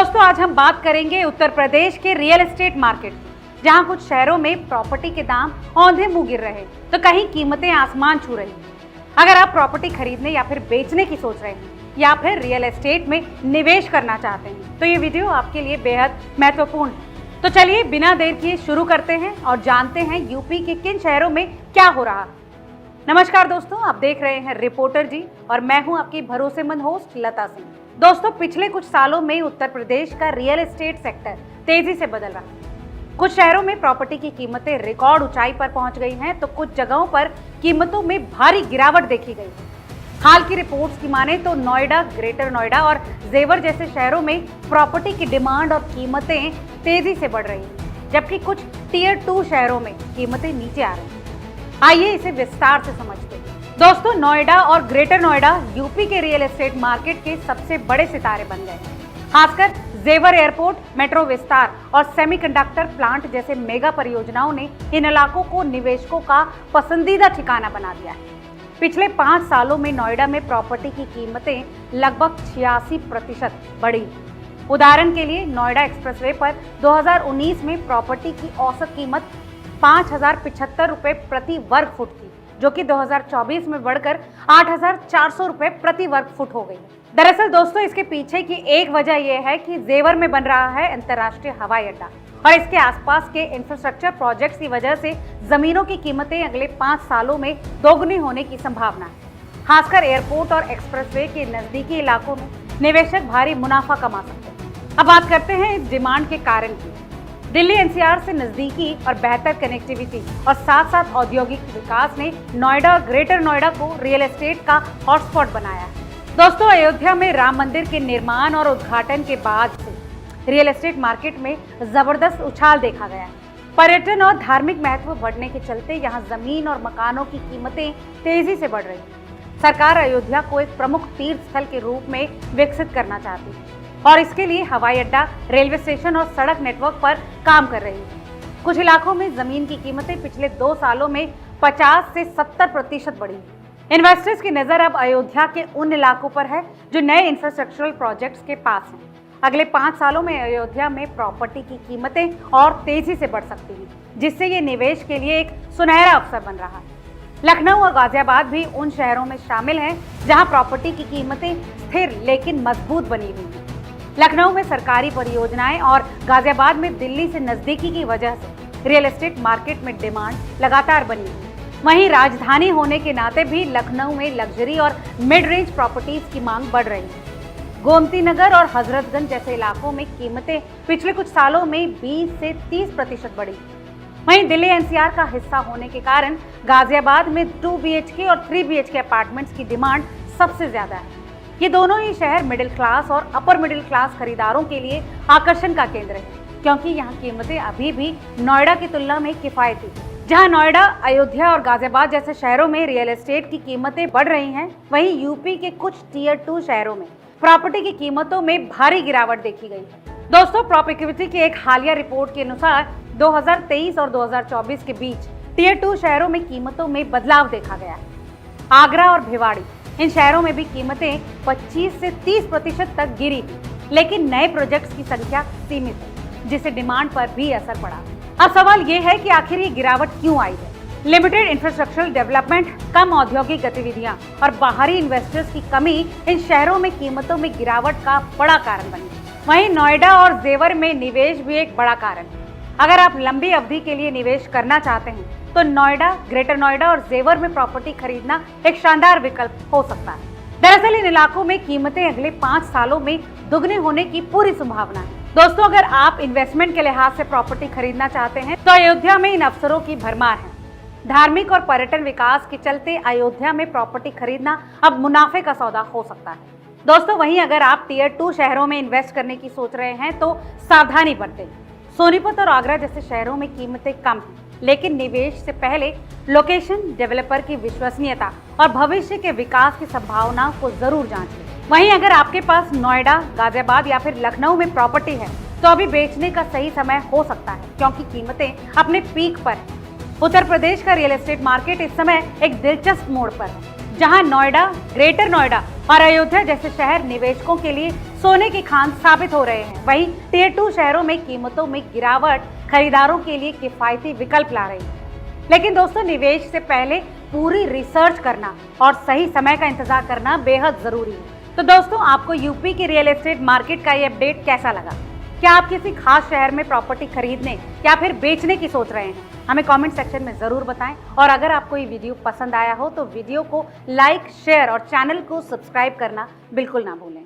दोस्तों आज हम बात करेंगे उत्तर प्रदेश के रियल एस्टेट मार्केट की, जहां कुछ शहरों में प्रॉपर्टी के दाम औंधे मुंह गिर रहे तो कहीं कीमतें आसमान छू रही। अगर आप प्रॉपर्टी खरीदने या फिर बेचने की सोच रहे हैं या फिर रियल एस्टेट में निवेश करना चाहते हैं तो ये वीडियो आपके लिए बेहद महत्वपूर्ण है। तो चलिए बिना देर किए शुरू करते हैं और जानते हैं यूपी के किन शहरों में क्या हो रहा है। नमस्कार दोस्तों, आप देख रहे हैं रिपोर्टर जी और मैं हूं आपकी भरोसेमंद होस्ट लता सिंह। दोस्तों पिछले कुछ सालों में उत्तर प्रदेश का रियल एस्टेट सेक्टर तेजी से बदल रहा है। कुछ शहरों में प्रॉपर्टी की कीमतें रिकॉर्ड ऊंचाई पर पहुंच गई हैं तो कुछ जगहों पर कीमतों में भारी गिरावट देखी गई। हाल की रिपोर्ट्स की माने तो नोएडा, ग्रेटर नोएडा और जेवर जैसे शहरों में प्रॉपर्टी की डिमांड और कीमतें तेजी से बढ़ रही हैं, जबकि कुछ टियर 2 शहरों में कीमतें नीचे आ रही हैं। आइए इसे विस्तार से समझते हैं। दोस्तों नोएडा और ग्रेटर नोएडा यूपी के रियल एस्टेट मार्केट के सबसे बड़े सितारे बन गए। खासकर जेवर एयरपोर्ट, मेट्रो विस्तार और सेमीकंडक्टर प्लांट जैसे मेगा परियोजनाओं ने इन इलाकों को निवेशकों का पसंदीदा ठिकाना बना दिया है। पिछले 5 सालों में नोएडा में प्रॉपर्टी की कीमतें लगभग 86% बढ़ी। उदाहरण के लिए नोएडा एक्सप्रेसवे पर 2019 में प्रॉपर्टी की औसत कीमत 5,075 रुपये प्रति वर्ग फुट थी, जो कि 2024 में बढ़कर 8,400 रुपये प्रति वर्ग फुट हो गई। दरअसल दोस्तों इसके पीछे की एक वजह यह है कि जेवर में बन रहा है अंतर्राष्ट्रीय हवाई अड्डा और इसके आसपास के इंफ्रास्ट्रक्चर प्रोजेक्ट्स की वजह से जमीनों की कीमतें अगले 5 सालों में दोगुनी होने की संभावना है। खासकर एयरपोर्ट और एक्सप्रेसवे के नजदीकी इलाकों में निवेशक भारी मुनाफा कमा सकते हैं। अब बात करते हैं इस डिमांड के कारण की। दिल्ली एनसीआर से नजदीकी और बेहतर कनेक्टिविटी और साथ साथ औद्योगिक विकास ने नोएडा और ग्रेटर नोएडा को रियल एस्टेट का हॉटस्पॉट बनाया है। दोस्तों अयोध्या में राम मंदिर के निर्माण और उद्घाटन के बाद से रियल एस्टेट मार्केट में जबरदस्त उछाल देखा गया है। पर्यटन और धार्मिक महत्व बढ़ने के चलते यहाँ जमीन और मकानों की कीमतें तेजी से बढ़ रही हैं। सरकार अयोध्या को एक प्रमुख तीर्थ स्थल के रूप में विकसित करना चाहती है और इसके लिए हवाई अड्डा, रेलवे स्टेशन और सड़क नेटवर्क पर काम कर रही है। कुछ इलाकों में जमीन की कीमतें पिछले 2 सालों में 50 से 70% बढ़ी। इन्वेस्टर्स की नजर अब अयोध्या के उन इलाकों पर है जो नए इंफ्रास्ट्रक्चरल प्रोजेक्ट्स के पास हैं। अगले 5 सालों में अयोध्या में प्रॉपर्टी की कीमतें और तेजी से बढ़ सकती हैं, जिससे ये निवेश के लिए एक सुनहरा अवसर बन रहा है। लखनऊ और गाजियाबाद भी उन शहरों में शामिल हैं जहां प्रॉपर्टी की कीमतें स्थिर लेकिन मजबूत बनी हुई हैं। लखनऊ में सरकारी परियोजनाएं और गाजियाबाद में दिल्ली से नजदीकी की वजह से रियल एस्टेट मार्केट में डिमांड लगातार बनी हुई है। वहीं राजधानी होने के नाते भी लखनऊ में लग्जरी और मिड रेंज प्रॉपर्टीज की मांग बढ़ रही है। गोमती नगर और हजरतगंज जैसे इलाकों में कीमतें पिछले कुछ सालों में 20 से 30% बढ़ी। वहीं दिल्ली एनसीआर का हिस्सा होने के कारण गाजियाबाद में 2 BHK और 3 BHK अपार्टमेंट्स की डिमांड सबसे ज्यादा है। ये दोनों ही शहर मिडिल क्लास और अपर मिडिल क्लास खरीदारों के लिए आकर्षण का केंद्र है, क्योंकि यहाँ कीमतें अभी भी नोएडा की तुलना में किफायती। जहाँ नोएडा, अयोध्या और गाजियाबाद जैसे शहरों में रियल एस्टेट की कीमतें बढ़ रही हैं, वहीं यूपी के कुछ टियर 2 शहरों में प्रॉपर्टी की कीमतों में भारी गिरावट देखी गई है। दोस्तों प्रॉपिक्विटी की एक हालिया रिपोर्ट के अनुसार 2023 और 2024 के बीच टियर 2 शहरों में कीमतों में बदलाव देखा गया है। आगरा और भिवाड़ी, इन शहरों में भी कीमतें 25 से 30% तक गिरी थी, लेकिन नए प्रोजेक्ट्स की संख्या सीमित है, जिससे डिमांड पर भी असर पड़ा। अब सवाल ये है कि आखिर ये गिरावट क्यों आई है। लिमिटेड इंफ्रास्ट्रक्चरल डेवलपमेंट, कम औद्योगिक गतिविधियां और बाहरी इन्वेस्टर्स की कमी इन शहरों में कीमतों में गिरावट का बड़ा कारण बनी। वहीं नोएडा और जेवर में निवेश भी एक बड़ा कारण है। अगर आप लंबी अवधि के लिए निवेश करना चाहते हैं तो नोएडा, ग्रेटर नोएडा और जेवर में प्रॉपर्टी खरीदना एक शानदार विकल्प हो सकता है। दरअसल इन इलाकों में कीमतें अगले 5 सालों में दुगने होने की पूरी संभावना है। दोस्तों अगर आप इन्वेस्टमेंट के लिहाज से प्रॉपर्टी खरीदना चाहते हैं तो अयोध्या में इन अवसरों की भरमार है। धार्मिक और पर्यटन विकास के चलते अयोध्या में प्रॉपर्टी खरीदना अब मुनाफे का सौदा हो सकता है। दोस्तों वहीं अगर आप टियर 2 शहरों में इन्वेस्ट करने की सोच रहे हैं तो सावधानी बरतें। सोनीपत और आगरा जैसे शहरों में कीमतें कम हैं, लेकिन निवेश से पहले लोकेशन, डेवलपर की विश्वसनीयता और भविष्य के विकास की संभावनाओं को जरूर जांचें। वहीं अगर आपके पास नोएडा, गाजियाबाद या फिर लखनऊ में प्रॉपर्टी है तो अभी बेचने का सही समय हो सकता है, क्योंकि कीमतें अपने पीक पर हैं। उत्तर प्रदेश का रियल एस्टेट मार्केट इस समय एक दिलचस्प मोड़ पर है, जहां नोएडा, ग्रेटर नोएडा और अयोध्या जैसे शहर निवेशकों के लिए सोने की खान साबित हो रहे हैं। वहीं टियर 2 शहरों में कीमतों में गिरावट खरीदारों के लिए किफायती विकल्प ला रही है। लेकिन दोस्तों, निवेश से पहले पूरी रिसर्च करना और सही समय का इंतजार करना बेहद जरूरी है। तो दोस्तों, आपको यूपी की रियल एस्टेट मार्केट का ये अपडेट कैसा लगा? क्या आप किसी खास शहर में प्रॉपर्टी खरीदने या फिर बेचने की सोच रहे हैं? हमें कमेंट सेक्शन में जरूर बताएं। और अगर आपको ये वीडियो पसंद आया हो तो वीडियो को लाइक, शेयर और चैनल को सब्सक्राइब करना बिल्कुल ना भूलें।